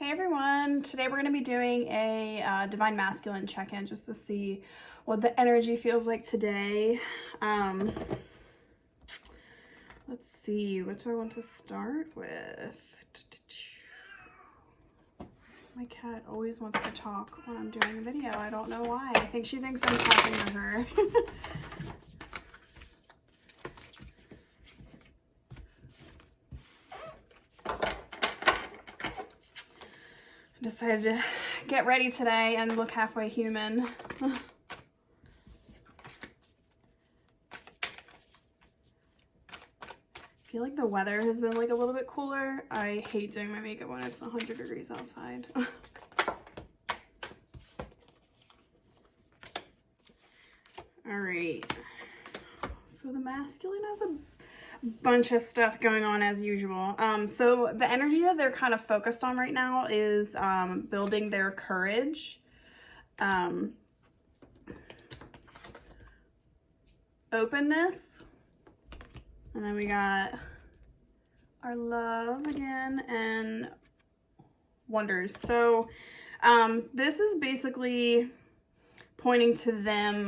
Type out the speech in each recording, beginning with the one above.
Hey everyone, today we're going to be doing a Divine Masculine check-in just to see what the energy feels like today. Let's see, what do I want to start with? My cat always wants to talk when I'm doing a video. I don't know why. I think she thinks I'm talking to her. Decided to get ready today and look halfway human. I feel like the weather has been like a little bit cooler. I hate doing my makeup when it's 100 degrees outside. All right. So the masculine has a bunch of stuff going on as usual. So the energy that they're kind of focused on right now is building their courage, openness, and then we got our love again and wonders. So this is basically pointing to them,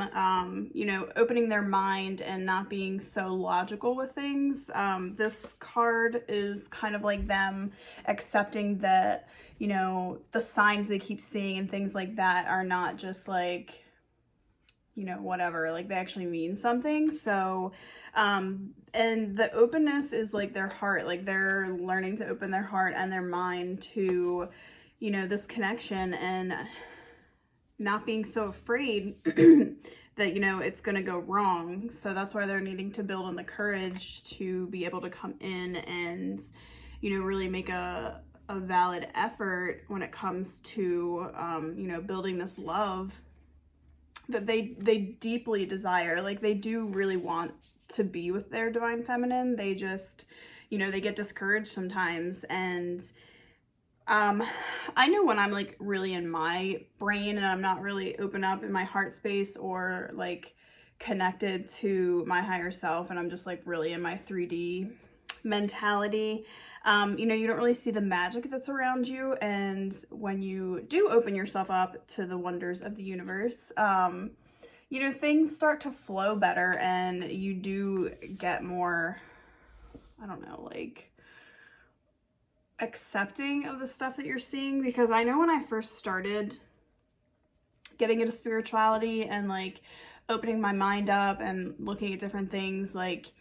opening their mind and not being so logical with things. This card is kind of like them accepting that, the signs they keep seeing and things like that are not just like, whatever, like they actually mean something. So, and the openness is like their heart, like they're learning to open their heart and their mind to, this connection and not being so afraid that, it's going to go wrong. So that's why they're needing to build on the courage to be able to come in and, really make a valid effort when it comes to, building this love that they deeply desire. Like they do really want to be with their divine feminine. They just, they get discouraged sometimes. And I know when I'm like really in my brain and I'm not really open up in my heart space or like connected to my higher self and I'm just like really in my 3D mentality, you don't really see the magic that's around you. And when you do open yourself up to the wonders of the universe, things start to flow better and you do get more, I don't know, like accepting of the stuff that you're seeing. Because I know when I first started getting into spirituality and like opening my mind up and looking at different things, like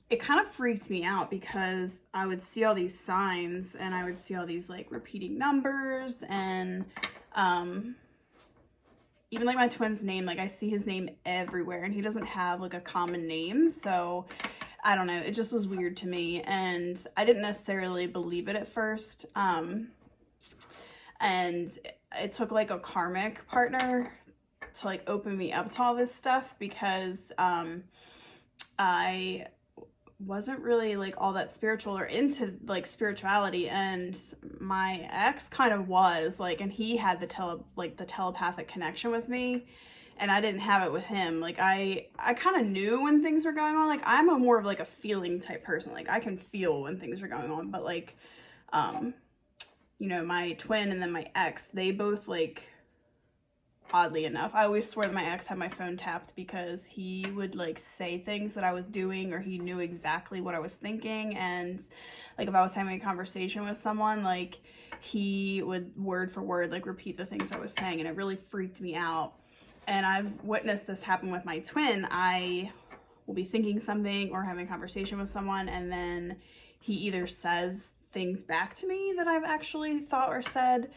it kind of freaked me out because I would see all these signs and I would see all these like repeating numbers and even like my twin's name, like I see his name everywhere and he doesn't have like a common name. So I don't know, it just was weird to me and I didn't necessarily believe it at first. And it took like a karmic partner to like open me up to all this stuff because I wasn't really like all that spiritual or into like spirituality, and my ex kind of was like, and he had the telepathic connection with me and I didn't have it with him. Like I kind of knew when things were going on. Like I'm a more of like a feeling type person. Like I can feel when things are going on, but like my twin and then my ex, they both like, oddly enough, I always swear that my ex had my phone tapped because he would like say things that I was doing or he knew exactly what I was thinking. And like if I was having a conversation with someone, like he would word for word like repeat the things I was saying, and it really freaked me out. And I've witnessed this happen with my twin. I will be thinking something or having a conversation with someone and then he either says things back to me that I've actually thought or said,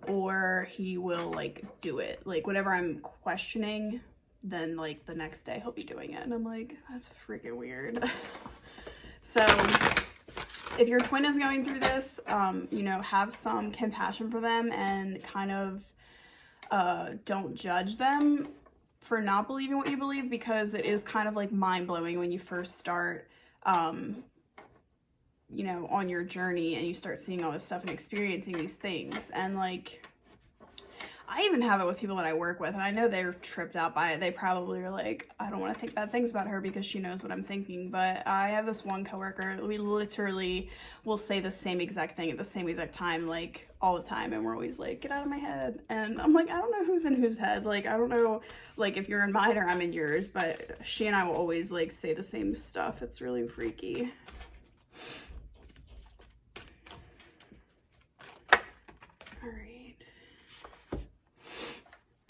or he will like do it, like whatever I'm questioning, then like the next day he'll be doing it and I'm like, that's freaking weird. So if your twin is going through this, have some compassion for them and kind of don't judge them for not believing what you believe, because it is kind of like mind-blowing when you first start on your journey and you start seeing all this stuff and experiencing these things. And like, I even have it with people that I work with, and I know they're tripped out by it. They probably are like, I don't want to think bad things about her because she knows what I'm thinking. But I have this one coworker, we literally will say the same exact thing at the same exact time, like all the time. And we're always like, get out of my head. And I'm like, I don't know who's in whose head. Like, I don't know, like if you're in mine or I'm in yours, but she and I will always like say the same stuff. It's really freaky.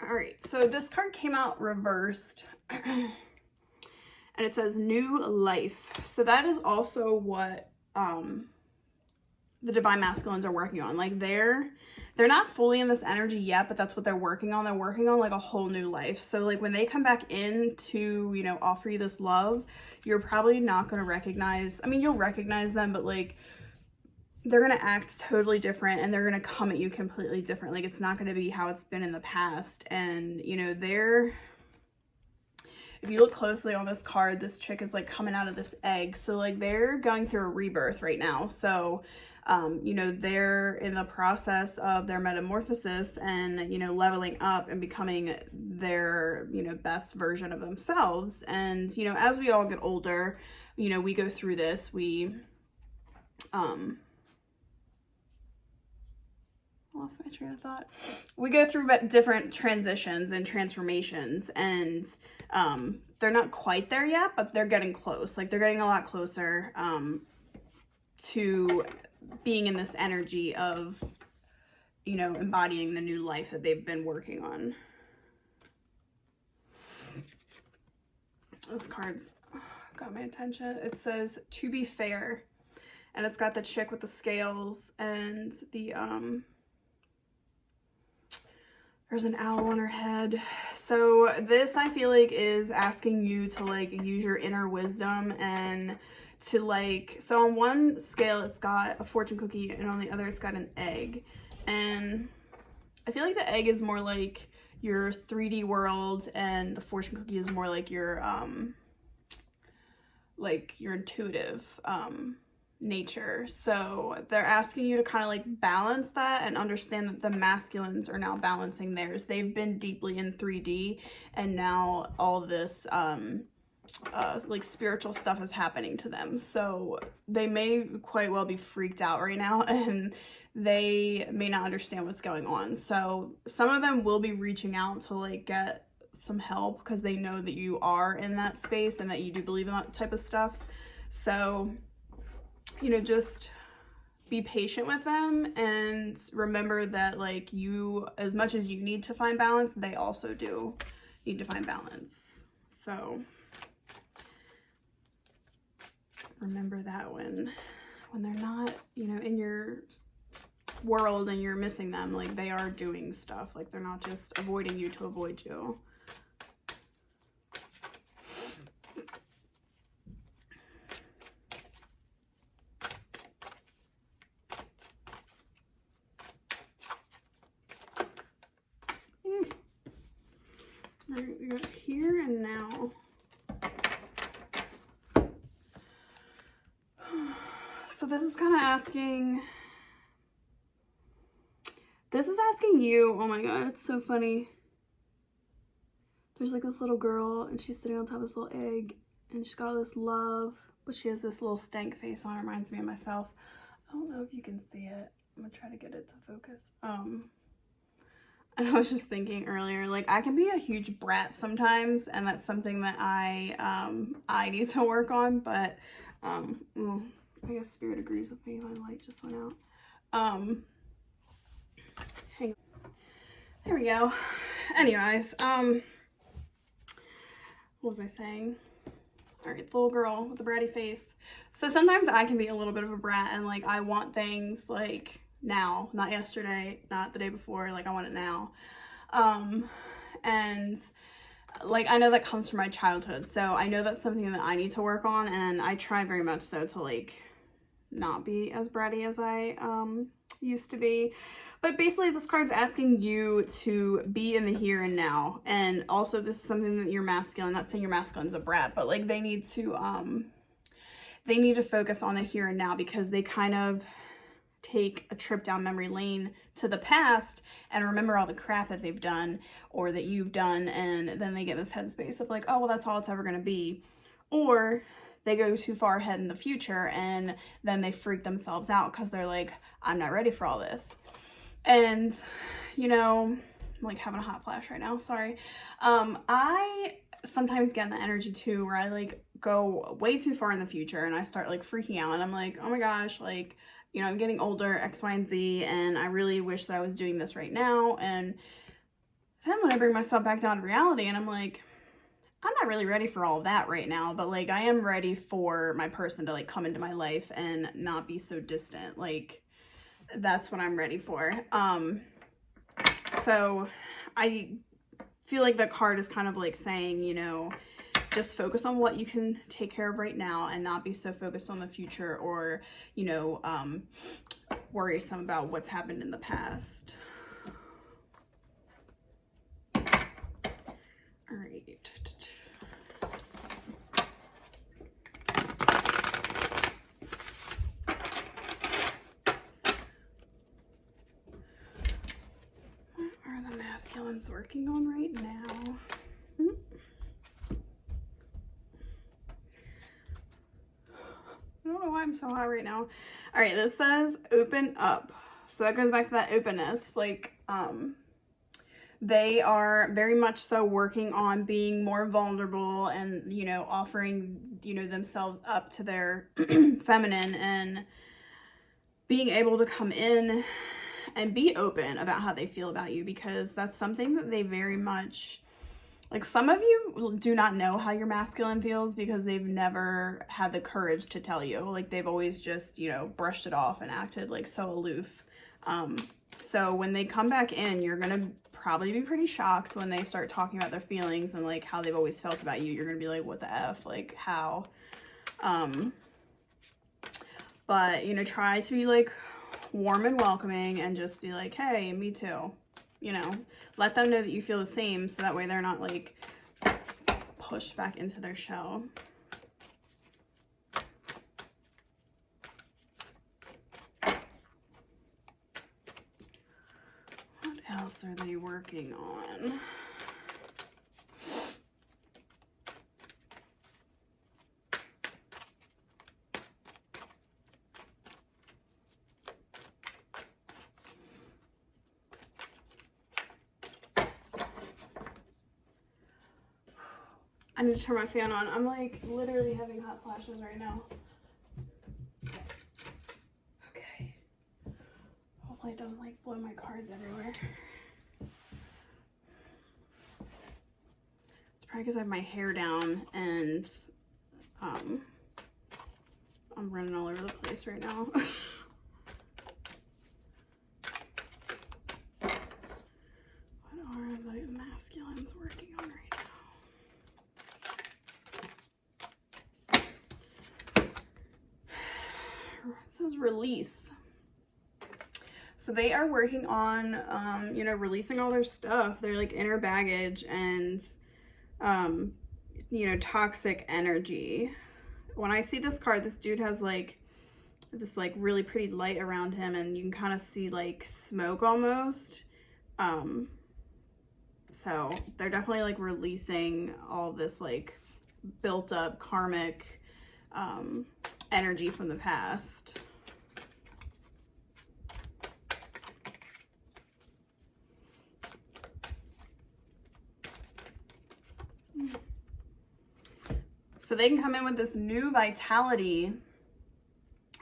All right, so this card came out reversed and it says new life. So that is also what the divine masculines are working on. Like they're not fully in this energy yet, but that's what they're working on. They're working on like a whole new life. So like when they come back in to, you know, offer you this love, you're probably not going to recognize, I mean, you'll recognize them, but like they're going to act totally different and they're going to come at you completely different. Like it's not going to be how it's been in the past. And, you know, if you look closely on this card, this chick is like coming out of this egg. So like they're going through a rebirth right now. So, you know, they're in the process of their metamorphosis and, you know, leveling up and becoming their, you know, best version of themselves. And, you know, as we all get older, you know, we go through this, lost my train of thought. We go through different transitions and transformations, and they're not quite there yet, but they're getting close. Like they're getting a lot closer to being in this energy of, you know, embodying the new life that they've been working on. This card's got my attention. It says to be fair, and it's got the chick with the scales and the there's an owl on her head. So this, I feel like, is asking you to like use your inner wisdom and to like, so on one scale it's got a fortune cookie and on the other it's got an egg. And I feel like the egg is more like your 3D world and the fortune cookie is more like your intuitive nature. So they're asking you to kind of like balance that and understand that the masculines are now balancing theirs. They've been deeply in 3D and now all this like spiritual stuff is happening to them. So they may quite well be freaked out right now and they may not understand what's going on. So some of them will be reaching out to like get some help because they know that you are in that space and that you do believe in that type of stuff. So, you know, just be patient with them and remember that like you, as much as you need to find balance, they also do need to find balance. So remember that when they're not, you know, in your world and you're missing them, like they are doing stuff. Like they're not just avoiding you to avoid you. We got here and now. So this is kind of asking, you, oh my god, it's so funny. There's like this little girl and she's sitting on top of this little egg and she's got all this love, but she has this little stank face on. It reminds me of myself. I don't know if you can see it. I'm gonna try to get it to focus. And I was just thinking earlier, like I can be a huge brat sometimes, and that's something that I need to work on. But well, I guess spirit agrees with me. My light just went out. Hang on. There we go. Anyways, what was I saying? All right, the little girl with the bratty face. So sometimes I can be a little bit of a brat, and like I want things like now, not yesterday, not the day before, like I want it now. And like I know that comes from my childhood, so I know that's something that I need to work on, and I try very much so to like not be as bratty as I used to be. But basically this card's asking you to be in the here and now, and also this is something that your masculine, not saying your masculine's a brat, but like they need to focus on the here and now, because they kind of take a trip down memory lane to the past and remember all the crap that they've done or that you've done, and then they get this headspace of like, oh, well, that's all it's ever going to be. Or they go too far ahead in the future and then they freak themselves out because they're like, I'm not ready for all this. And, you know, I'm like having a hot flash right now, sorry. I sometimes get in the energy too where I like go way too far in the future and I start like freaking out and I'm like, oh my gosh, like, you know, I'm getting older, X, Y, and Z, and I really wish that I was doing this right now. And then when I bring myself back down to reality and I'm like, I'm not really ready for all of that right now, but like I am ready for my person to like come into my life and not be so distant. Like that's what I'm ready for. So I feel like the card is kind of like saying, you know, just focus on what you can take care of right now and not be so focused on the future or, you know, worrisome about what's happened in the past. All right. What are the masculines working on right now? I don't know why I'm so hot right now. All right, this says open up. So that goes back to that openness. Like, they are very much so working on being more vulnerable and, you know, offering, you know, themselves up to their feminine and being able to come in and be open about how they feel about you, because that's something that they very much, like, some of you do not know how your masculine feels because they've never had the courage to tell you. Like, they've always just, you know, brushed it off and acted like so aloof. So when they come back in, you're gonna probably be pretty shocked when they start talking about their feelings and like how they've always felt about you. You're gonna be like, what the F? Like, how? But, you know, try to be like warm and welcoming and just be like, hey, me too. You know, let them know that you feel the same so that way they're not like pushed back into their shell. What else are they working on? I need to turn my fan on. I'm like literally having hot flashes right now. Okay. Hopefully it doesn't like blow my cards everywhere. It's probably because I have my hair down and I'm running all over the place right now. What are the masculines working on right now? It says release. So they are working on, you know, releasing all their stuff, their like inner baggage and, you know, toxic energy. When I see this card, this dude has like this like really pretty light around him and you can kind of see like smoke almost. So they're definitely like releasing all this like built up karmic, energy from the past. So they can come in with this new vitality.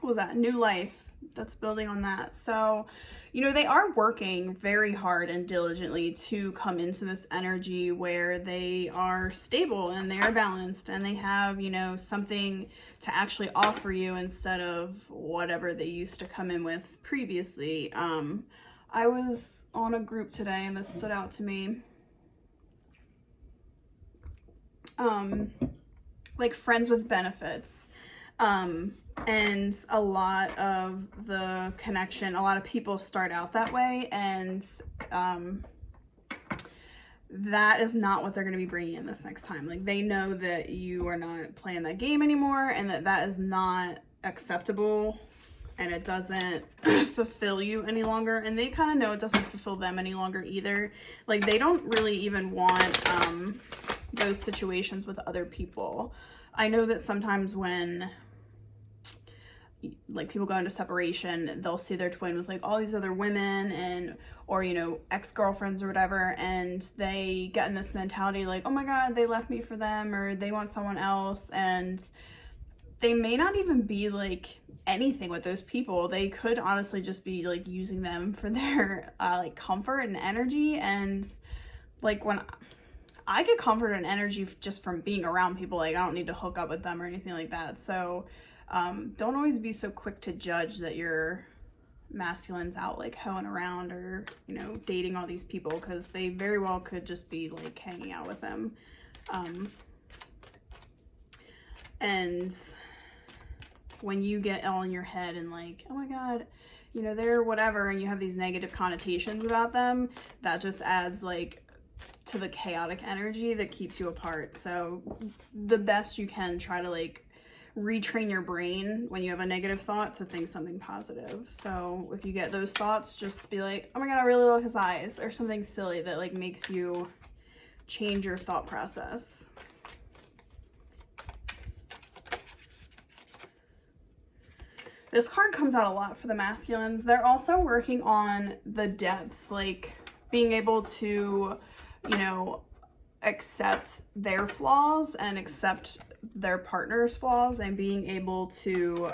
What was that? New life that's building on that. So, you know, they are working very hard and diligently to come into this energy where they are stable and they are balanced and they have, you know, something to actually offer you instead of whatever they used to come in with previously. I was on a group today and this stood out to me. Like friends with benefits. And a lot of the connection, a lot of people start out that way, and that is not what they're going to be bringing in this next time. Like, they know that you are not playing that game anymore and that that is not acceptable and it doesn't fulfill you any longer, and they kind of know it doesn't fulfill them any longer either. Like, they don't really even want those situations with other people. I know that sometimes when like people go into separation, they'll see their twin with like all these other women and, or, you know, ex-girlfriends or whatever, and they get in this mentality like, oh my God, they left me for them, or they want someone else, and they may not even be like anything with those people. They could honestly just be like using them for their like comfort and energy. And like when I get comfort and energy just from being around people, like I don't need to hook up with them or anything like that. So don't always be so quick to judge that your masculine's out like hoeing around or, you know, dating all these people, because they very well could just be like hanging out with them. And when you get all in your head and like, oh my God, you know, they're whatever, and you have these negative connotations about them, that just adds like to the chaotic energy that keeps you apart. So the best you can, try to like retrain your brain when you have a negative thought to think something positive. So if you get those thoughts, just be like, oh my God, I really love his eyes, or something silly that like makes you change your thought process. This card comes out a lot for the masculines. They're also working on the depth, like being able to, you know, accept their flaws and accept their partner's flaws, and being able to,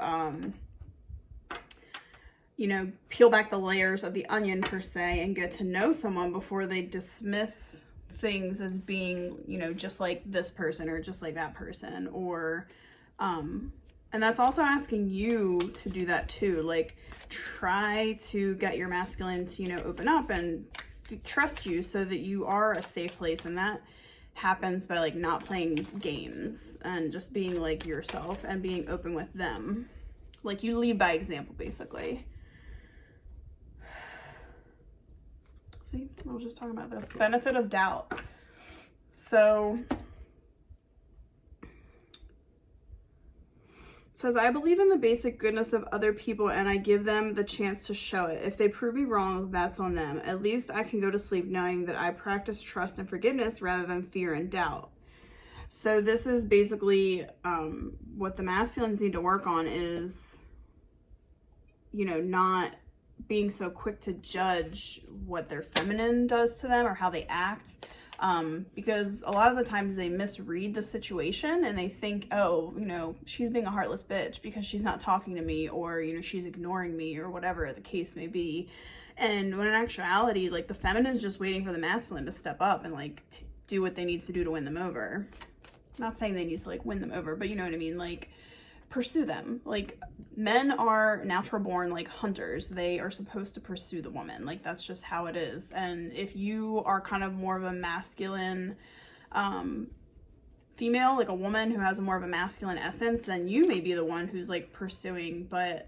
you know, peel back the layers of the onion per se and get to know someone before they dismiss things as being, you know, just like this person or just like that person, or, and that's also asking you to do that too. Like, try to get your masculine to, you know, open up and trust you so that you are a safe place. And that happens by like not playing games and just being like yourself and being open with them. Like, you lead by example, basically. See, I was just talking about this. Benefit of doubt. So says, I believe in the basic goodness of other people and I give them the chance to show it. If they prove me wrong, that's on them. At least I can go to sleep knowing that I practice trust and forgiveness rather than fear and doubt. So this is basically what the masculines need to work on is, you know, not being so quick to judge what their feminine does to them or how they act. Because a lot of the times they misread the situation and they think, oh, you know, she's being a heartless bitch because she's not talking to me, or, you know, she's ignoring me, or whatever the case may be. And when in actuality, like, the feminine's just waiting for the masculine to step up and like do what they need to do to win them over. I'm not saying they need to like win them over, but you know what I mean? Like, pursue them. Like, men are natural born like hunters. They are supposed to pursue the woman. Like, that's just how it is. And if you are kind of more of a masculine female, like a woman who has more of a masculine essence, then you may be the one who's like pursuing. But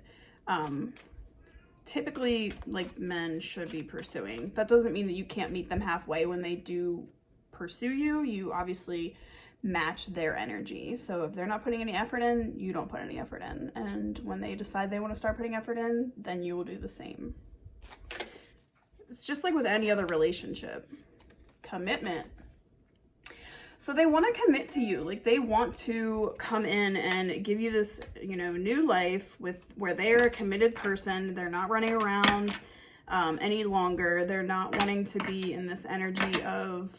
typically, like, men should be pursuing. That doesn't mean that you can't meet them halfway when they do pursue you. You obviously match their energy. So if they're not putting any effort in, you don't put any effort in. And when they decide they want to start putting effort in, then you will do the same. It's just like with any other relationship. Commitment. So they want to commit to you. Like, they want to come in and give you this, you know, new life with where they're a committed person. They're not running around any longer. They're not wanting to be in this energy of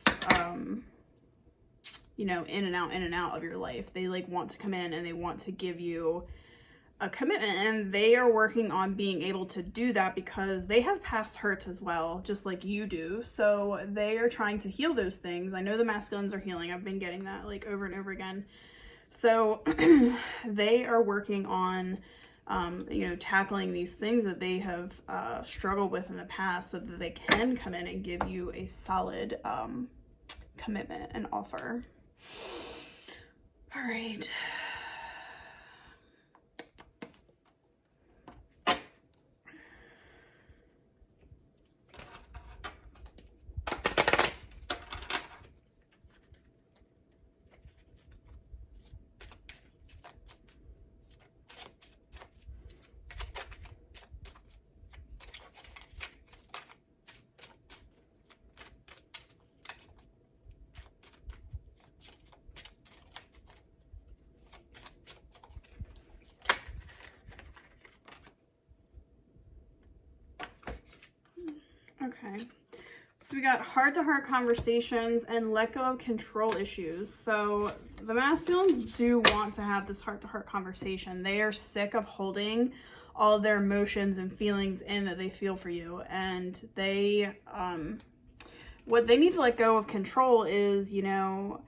you know, in and out of your life. They like want to come in and they want to give you a commitment, and they are working on being able to do that because they have past hurts as well, just like you do. So they are trying to heal those things. I know the masculines are healing. I've been getting that like over and over again. So they are working on you know, tackling these things that they have struggled with in the past so that they can come in and give you a solid commitment and offer. All right. Okay. So we got heart-to-heart conversations and let go of control issues. So the masculines do want to have this heart-to-heart conversation. They are sick of holding all of their emotions and feelings in that they feel for you. And they, what they need to let go of control is, you know,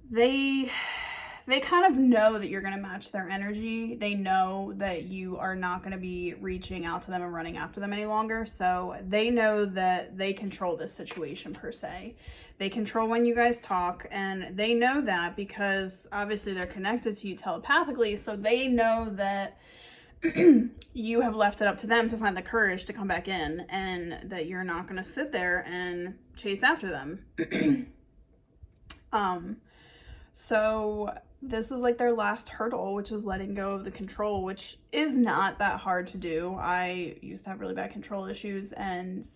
they kind of know that you're going to match their energy. They know that you are not going to be reaching out to them and running after them any longer. So they know that they control this situation per se. They control when you guys talk, and they know that because obviously they're connected to you telepathically. So they know that you have left it up to them to find the courage to come back in, and that you're not going to sit there and chase after them. So this is like their last hurdle, which is letting go of the control, which is not that hard to do. I used to have really bad control issues, and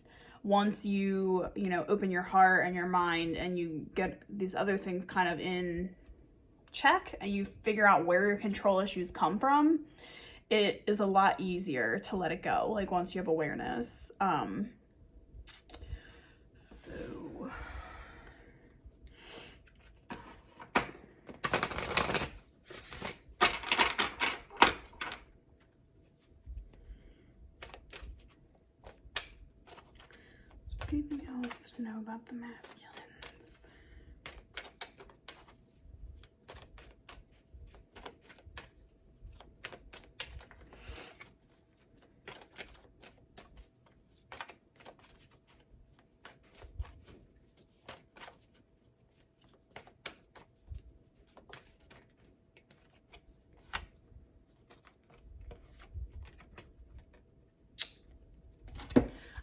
once you know, open your heart and your mind and you get these other things kind of in check and you figure out where your control issues come from, it is a lot easier to let it go, like once you have awareness. Anything else to know about the masculines?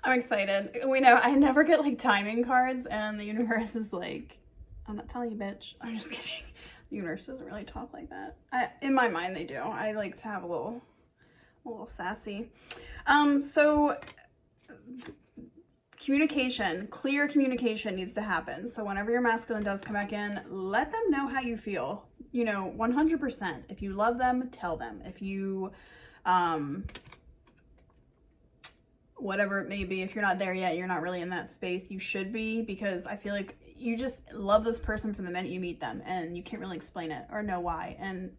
I'm excited. We know I never get like timing cards, and the universe is like, I'm not telling you, bitch. I'm just kidding. The universe doesn't really talk like that. In my mind, they do. I like to have a little sassy. So communication, clear communication needs to happen. So whenever your masculine does come back in, let them know how you feel. You know, 100%. If you love them, tell them. If you, whatever it may be, if you're not there yet, you're not really in that space, you should be, because I feel like you just love this person from the minute you meet them, and you can't really explain it or know why. And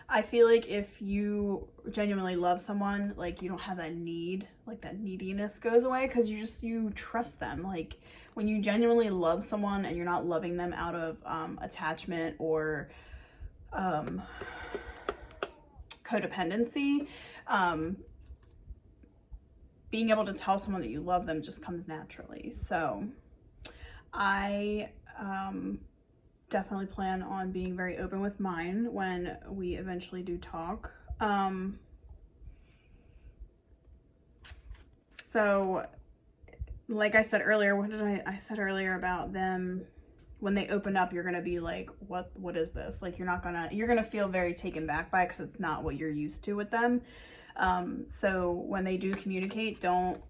I feel like if you genuinely love someone, like you don't have that need, like that neediness goes away, because you trust them. Like when you genuinely love someone and you're not loving them out of attachment or codependency, being able to tell someone that you love them just comes naturally. So I definitely plan on being very open with mine when we eventually do talk. So like I said earlier, what did I said earlier about them, when they open up, you're gonna be like, what is this? Like you're gonna feel very taken back by it, because it's not what you're used to with them. So when they do communicate, don't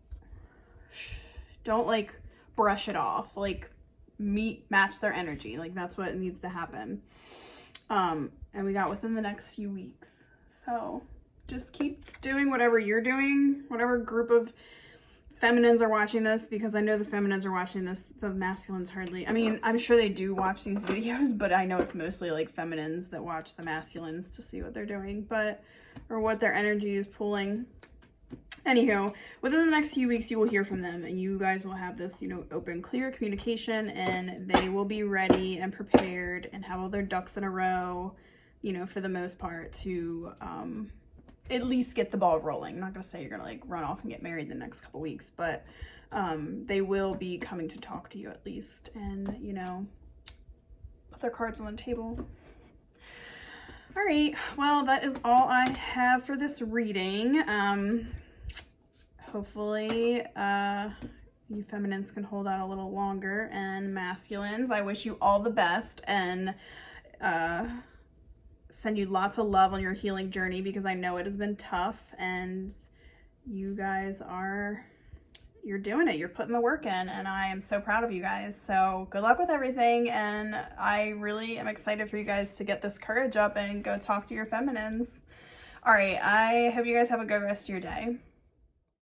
like brush it off, like match their energy. Like that's what needs to happen. And we got within the next few weeks. So just keep doing whatever you're doing, whatever group of feminines are watching this, because I know the feminines are watching this, the masculines hardly. I mean, I'm sure they do watch these videos, but I know it's mostly like feminines that watch the masculines to see what they're doing, or what their energy is pulling. Anywho, within the next few weeks, you will hear from them, and you guys will have this, you know, open, clear communication, and they will be ready and prepared and have all their ducks in a row, you know, for the most part, to at least get the ball rolling. I'm not gonna say you're gonna like run off and get married in the next couple weeks, but they will be coming to talk to you at least, and, you know, put their cards on the table. All right, well, that is all I have for this reading. Hopefully you feminines can hold out a little longer, and masculines, I wish you all the best, and send you lots of love on your healing journey, because I know it has been tough, and you guys you're doing it. You're putting the work in, and I am so proud of you guys. So good luck with everything, and I really am excited for you guys to get this courage up and go talk to your feminines. All right, I hope you guys have a good rest of your day.